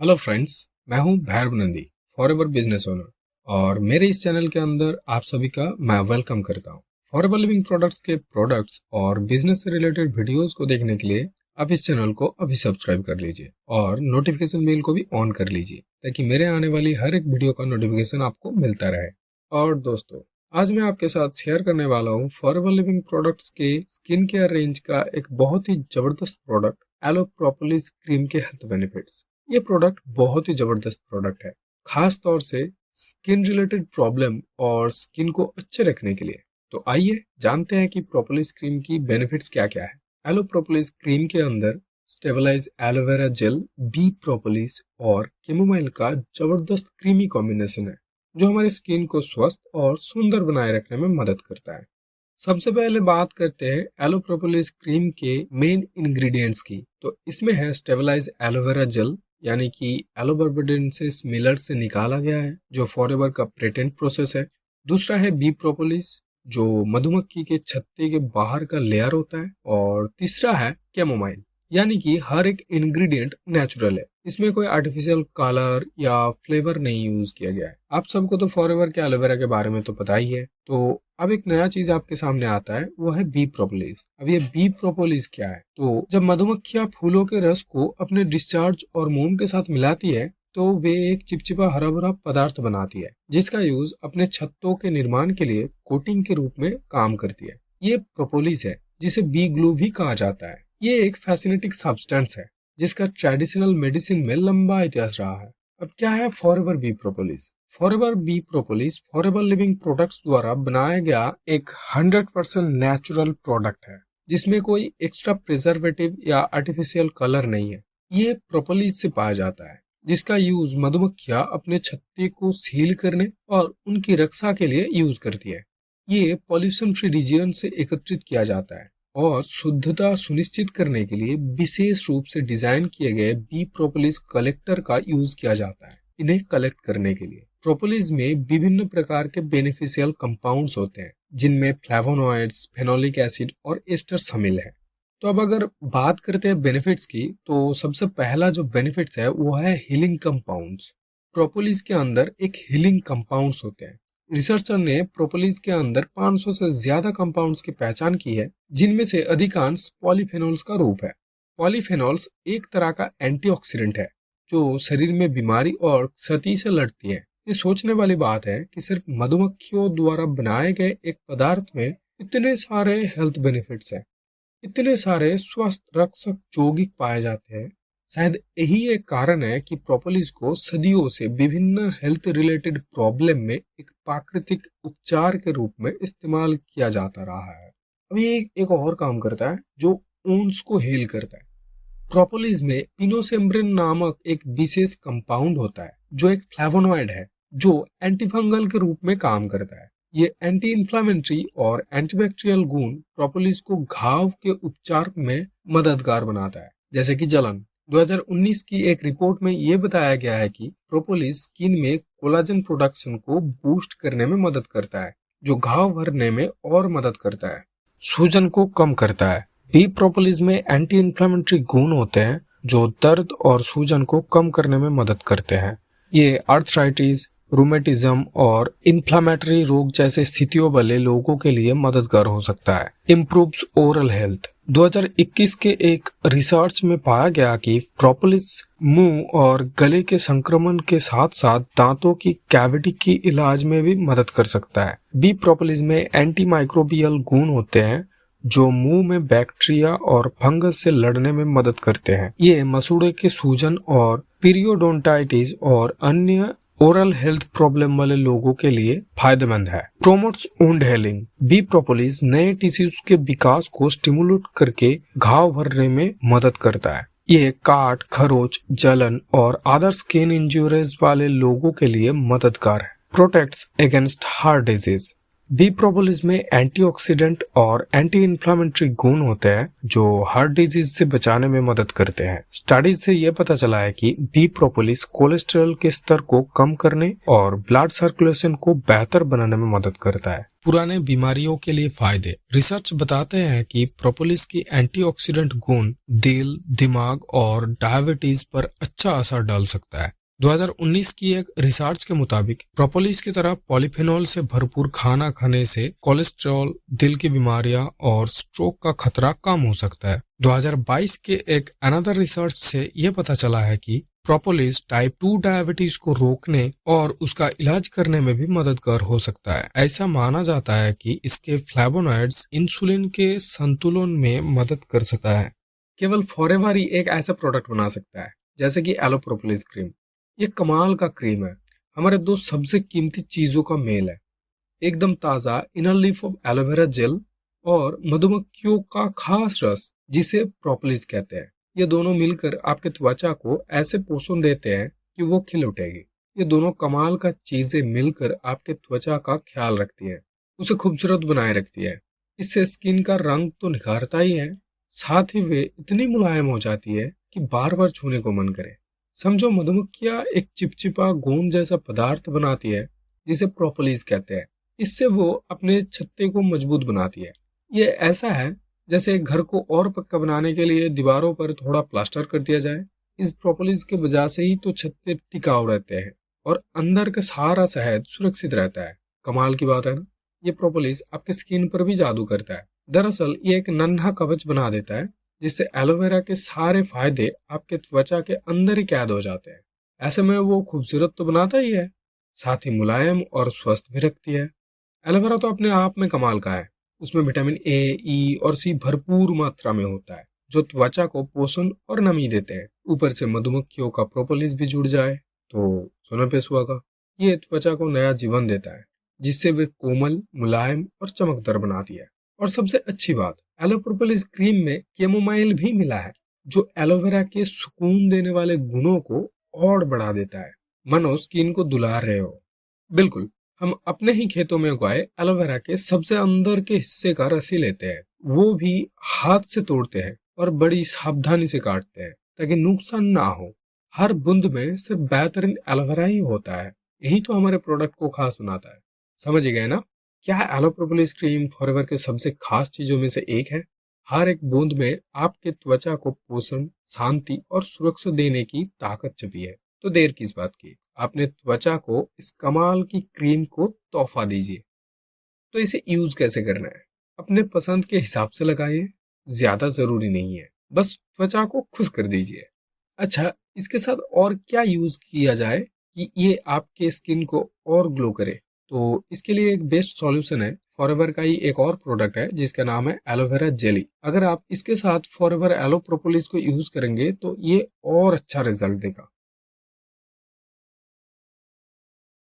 Hello friends, मैं हूं Bhairav Nandi, forever business owner. और मेरे इस चैनल के अंदर आप सभी का मैं वेलकम करता हूं। फॉरएवर लिविंग प्रोडक्ट्स के प्रोडक्ट्स और बिजनेस से रिलेटेड वीडियोस को देखने के लिए आप इस चैनल को अभी सब्सक्राइब कर लीजिए और नोटिफिकेशन बेल को भी ऑन कर लीजिए ताकि मेरे आने वाली हर एक वीडियो का नोटिफिकेशन आपको मिलता रहे। और दोस्तों, आज मैं आपके साथ शेयर करने वाला हूँ फॉरएवर लिविंग प्रोडक्ट्स के स्किन केयर रेंज का एक बहुत ही जबरदस्त प्रोडक्ट एलो प्रोपोलिस क्रीम के हेल्थ बेनिफिट्स। ये प्रोडक्ट बहुत ही जबरदस्त प्रोडक्ट है, खास तौर से स्किन रिलेटेड प्रॉब्लम और स्किन को अच्छे रखने के लिए। तो आइए जानते हैं कि प्रोपोलिस क्रीम की बेनिफिट्स क्या क्या है। एलो प्रोपोलिस क्रीम के अंदर stabilise aloe vera gel, bee propolis और कैमोमाइल का जबरदस्त क्रीमी कॉम्बिनेशन है जो हमारी स्किन को स्वस्थ और सुंदर बनाए रखने में मदद करता है। सबसे पहले बात करते हैं एलो प्रोपोलिस क्रीम के मेन इंग्रेडिएंट्स की। तो इसमें है स्टेबलाइज एलोवेरा जेल, यानी कि एलोबर्बेडेंसिस मिलर से निकाला गया है जो फॉरएवर का पेटेंट प्रोसेस है। दूसरा है बी प्रोपोलिस जो मधुमक्खी के छत्ते के बाहर का लेयर होता है। और तीसरा है कैमोमाइल, यानी कि हर एक इंग्रेडिएंट नेचुरल है, इसमें कोई आर्टिफिशियल कलर या फ्लेवर नहीं यूज किया गया है। आप सबको तो फॉरएवर के एलोवेरा के बारे में तो पता ही है। तो अब एक नया चीज आपके सामने आता है, वो है बी प्रोपोलिस। अब ये बी प्रोपोलिस क्या है? तो जब मधुमक्खियां फूलों के रस को अपने डिस्चार्ज और मोम के साथ मिलाती है तो वे एक चिपचिपा हरा भरा पदार्थ बनाती है जिसका यूज अपने छत्तों के निर्माण के लिए कोटिंग के रूप में काम करती है। ये प्रोपोलिस है जिसे बी ग्लू भी कहा जाता है। ये एक फैसिनेटिंग सब्सटेंस है जिसका ट्रेडिशनल मेडिसिन में लंबा इतिहास रहा है। अब क्या है forever B propolis? Forever B propolis forever living products द्वारा बनाया गया एक 100% नेचुरल प्रोडक्ट है जिसमें कोई एक्स्ट्रा प्रिजर्वेटिव या आर्टिफिशियल कलर नहीं है। ये प्रोपोलिस से पाया जाता है जिसका यूज मधुमक्खियां अपने छत्ते को सील करने और उनकी रक्षा के लिए यूज करती है। ये पॉल्यूशन फ्री रीजन से एकत्रित किया जाता है और शुद्धता सुनिश्चित करने के लिए विशेष रूप से डिजाइन किए गए बी प्रोपोलिस कलेक्टर का यूज किया जाता है। इन्हें कलेक्ट करने के लिए प्रोपोलिस में विभिन्न प्रकार के बेनिफिशियल कंपाउंड्स होते हैं जिनमें फ्लेवोनॉइड्स, फेनोलिक एसिड और एस्टर शामिल है। तो अब अगर बात करते हैं बेनिफिट्स की, तो सबसे पहला जो बेनिफिट्स है वो है हीलिंग कंपाउंड्स। प्रोपोलिस के अंदर एक हीलिंग कंपाउंड्स होते हैं। रिसर्चर ने प्रोपोलिस के अंदर 500 से ज्यादा कंपाउंड्स की पहचान की है जिनमें से अधिकांश पॉलीफेनोल्स का रूप है। पॉलीफेनोल्स एक तरह का एंटीऑक्सीडेंट है जो शरीर में बीमारी और क्षति से लड़ती है। ये सोचने वाली बात है कि सिर्फ मधुमक्खियों द्वारा बनाए गए एक पदार्थ में इतने सारे हेल्थ बेनिफिट्स हैं, इतने सारे स्वस्थ रक्षक यौगिक पाए जाते हैं। शायद यही एक कारण है कि प्रोपोलिस को सदियों से विभिन्न हेल्थ रिलेटेड प्रॉब्लम में एक प्राकृतिक उपचार के रूप में इस्तेमाल किया जाता रहा है। अब ये एक और काम करता है जो ऊन्स को हील करता है। प्रोपोलिस में पिनोसेम्ब्रिन नामक एक विशेष कंपाउंड होता है जो एक फ्लेवोनॉइड है जो एंटीफंगल के रूप में काम करता है। ये एंटी इंफ्लेमेटरी और एंटीबैक्टीरियल गुण प्रोपोलिस को घाव के उपचार में मददगार बनाता है, जैसे कि जलन। 2019 की एक रिपोर्ट में ये बताया गया है कि प्रोपोलिस स्किन में कोलाजन प्रोडक्शन को बूस्ट करने में मदद करता है जो घाव भरने में और मदद करता है, सूजन को कम करता है। बी प्रोपोलिस में एंटी इंफ्लेमेटरी गुण होते हैं जो दर्द और सूजन को कम करने में मदद करते हैं। ये आर्थराइटिस, रूमेटिज्म और इन्फ्लामेटरी रोग जैसे स्थितियों वाले लोगों के लिए मददगार हो सकता है। Improves oral health. 2021 के एक रिसर्च में पाया गया कि प्रोपोलिस मुंह और गले के संक्रमण के साथ साथ दांतों की कैविटी की इलाज में भी मदद कर सकता है। बी प्रोपोलिस में एंटी माइक्रोबियल गुण होते हैं जो मुंह में बैक्टीरिया और फंगस से लड़ने में मदद करते हैं। ये मसूड़े के सूजन और पीरियोडोंटाइटिस और अन्य ओरल हेल्थ प्रॉब्लम वाले लोगों के लिए फायदेमंद है। Promotes wound healing. B propolis नए टिश्यूज के विकास को स्टिमुलेट करके घाव भरने में मदद करता है। ये काट, खरोच, जलन और अदर स्किन इंजुरीज वाले लोगों के लिए मददगार है। Protects against heart disease. B propolis में एंटीऑक्सीडेंट और एंटी इन्फ्लामेटरी गुण होते हैं जो हार्ट डिजीज से बचाने में मदद करते हैं। स्टडीज से यह पता चला है कि बी प्रोपोलिस कोलेस्ट्रॉल के स्तर को कम करने और ब्लड सर्कुलेशन को बेहतर बनाने में मदद करता है। पुराने बीमारियों के लिए फायदे। रिसर्च बताते हैं कि प्रोपोलिस की एंटीऑक्सीडेंट गुण दिल, दिमाग और डायबिटीज पर अच्छा असर डाल सकता है। 2019 की एक रिसर्च के मुताबिक प्रोपोलिस की तरह पॉलीफेनॉल से भरपूर खाना खाने से कोलेस्ट्रॉल, दिल की बीमारियां और स्ट्रोक का खतरा कम हो सकता है। 2022 के एक अनदर रिसर्च से यह पता चला है कि प्रोपोलिस टाइप 2 डायबिटीज को रोकने और उसका इलाज करने में भी मददगार हो सकता है। ऐसा माना जाता है कि इसके फ्लेवोनॉइड्स इंसुलिन के संतुलन में मदद कर सकता है। केवल फॉरएवर ही एक ऐसा प्रोडक्ट बना सकता है, जैसे कि एलो प्रोपोलिस क्रीम। ये कमाल का क्रीम है, हमारे दो सबसे कीमती चीजों का मेल है। एकदम ताजा inner leaf of aloe vera gel और मधुमक्खियों का खास रस जिसे प्रोपोलिस कहते हैं। ये दोनों मिलकर आपके त्वचा को ऐसे पोषण देते हैं कि वो खिल उठेगी। ये दोनों कमाल का चीजें मिलकर आपके त्वचा का ख्याल रखती है, उसे खूबसूरत बनाए रखती है। इससे स्किन का रंग तो निखारता ही है, साथ ही वे इतनी मुलायम हो जाती है कि बार बार छूने को मन करे। समझो, मधुमक्खियां एक चिपचिपा गोंद जैसा पदार्थ बनाती है जिसे प्रोपोलिस कहते हैं। इससे वो अपने छत्ते को मजबूत बनाती है। ये ऐसा है जैसे एक घर को और पक्का बनाने के लिए दीवारों पर थोड़ा प्लास्टर कर दिया जाए। इस प्रोपोलिस के वजह से ही तो छत्ते टिकाऊ रहते हैं और अंदर का सारा शहद सुरक्षित रहता है। कमाल की बात है ना। ये प्रोपोलिस आपके स्किन पर भी जादू करता है। दरअसल ये एक नन्हा कवच बना देता है जिससे एलोवेरा के सारे फायदे आपके त्वचा के अंदर ही कैद हो जाते हैं। ऐसे में वो खूबसूरत तो बनाता ही है, साथ ही मुलायम और स्वस्थ भी रखती है। एलोवेरा तो अपने आप में कमाल का है। उसमें विटामिन ए, ई और सी भरपूर मात्रा में होता है जो त्वचा को पोषण और नमी देते हैं। ऊपर से मधुमक्खियों का प्रोपोलिस भी जुड़ जाए तो सोना पे सुहागा। ये त्वचा को नया जीवन देता है जिससे वे कोमल, मुलायम और चमकदार बनाती है। और सबसे अच्छी बात, एलो प्रोपोलिस क्रीम में कैमोमाइल भी मिला है जो एलोवेरा के सुकून देने वाले गुणों को और बढ़ा देता है, मानो स्किन को दुलार रहे हो। बिल्कुल, हम अपने ही खेतों में उगाए एलोवेरा के सबसे अंदर के हिस्से का रस ही लेते हैं, वो भी हाथ से तोड़ते हैं और बड़ी सावधानी से काटते हैं ताकि नुकसान ना हो। हर बूंद में सिर्फ बेहतरीन एलोवेरा ही होता है। यही तो हमारे प्रोडक्ट को खास बनाता है। समझ गए ना? क्या एलो प्रोपोलिस क्रीम फॉरएवर के सबसे खास चीजों में से एक है। हर एक बूंद में आपके त्वचा को पोषण, शांति और सुरक्षा देने की ताकत छुपी है। तो देर किस बात की, अपने त्वचा को इस कमाल की क्रीम को तोहफा दीजिए। तो इसे यूज कैसे करना है? अपने पसंद के हिसाब से लगाइए, ज्यादा जरूरी नहीं है, बस त्वचा को खुश कर दीजिए। अच्छा, इसके साथ और क्या यूज किया जाए कि ये आपके स्किन को और ग्लो करे? तो इसके लिए एक बेस्ट सॉल्यूशन है, फॉरएवर का ही एक और प्रोडक्ट है जिसका नाम है एलोवेरा जेली। अगर आप इसके साथ फॉरएवर एलो प्रोपोलिस को यूज करेंगे तो ये और अच्छा रिजल्ट देगा।